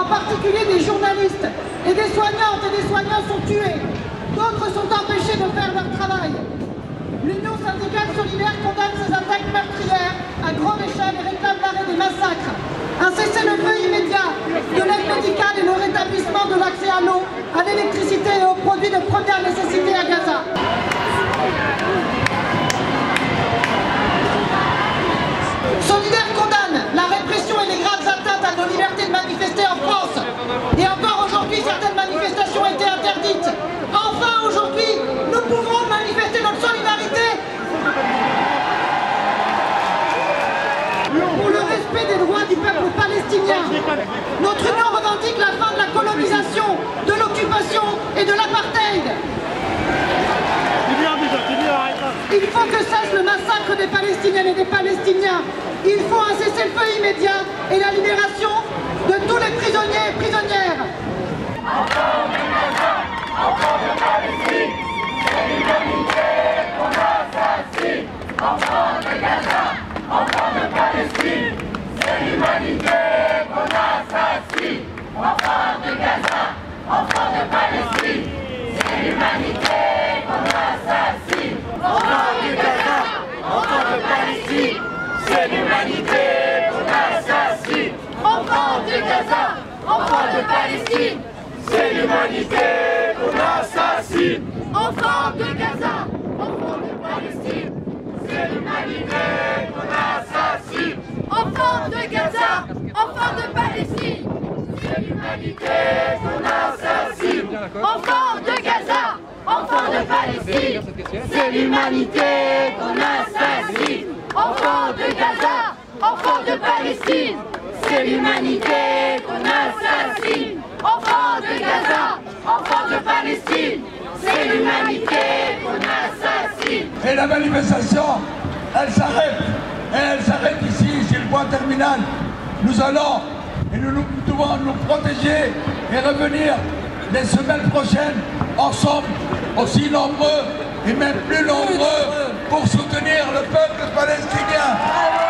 en particulier des journalistes, et des soignantes et des soignants sont tués. D'autres sont empêchés de faire leur travail. L'Union syndicale solidaire condamne ces attaques meurtrières à grande échelle et réclame l'arrêt des massacres. Un cessez-le-feu immédiat de l'aide médicale et le rétablissement de l'accès à l'eau, à l'électricité et aux produits de première nécessité à Gaza. Solidaire condamne la répression et les graves atteintes à nos libertés de manifester en France. Et encore aujourd'hui, certaines manifestations ont été interdites. Enfin aujourd'hui, nous pouvons manifester notre solidarité pour le respect des droits du peuple palestinien. Notre union revendique la fin de la colonisation, de l'occupation et de l'apartheid. Il faut que cesse le massacre des Palestiniennes et des Palestiniens. Il faut un cessez-le-feu immédiat et la libération de tous les prisonniers et prisonnières. Enfants de Gaza, enfants de Palestine, c'est l'humanité qu'on assassine. Enfants de Gaza, enfants de Palestine, c'est l'humanité qu'on assassine. Enfants de Gaza, enfants de Palestine, c'est l'humanité qu'on assassine. Enfants de Gaza, enfants de Palestine, c'est l'humanité qu'on assassine. Enfants de Gaza, enfants de Palestine, c'est l'humanité qu'on assassine. Enfants de Gaza, enfants de Palestine, c'est l'humanité qu'on assassine. Enfants de Gaza, enfants de Palestine, c'est l'humanité qu'on assassine. Enfants de Gaza, enfants de Palestine, c'est l'humanité qu'on assassine. Enfants de Gaza, enfants de Palestine, c'est l'humanité qu'on assassine. Enfants de Gaza, enfants de Palestine, c'est l'humanité qu'on assassine. Et la manifestation, elle s'arrête. Et elle s'arrête ici, c'est le point terminal. Nous allons, et nous devons nous protéger et revenir les semaines prochaines ensemble, aussi nombreux et même plus nombreux pour soutenir le peuple palestinien.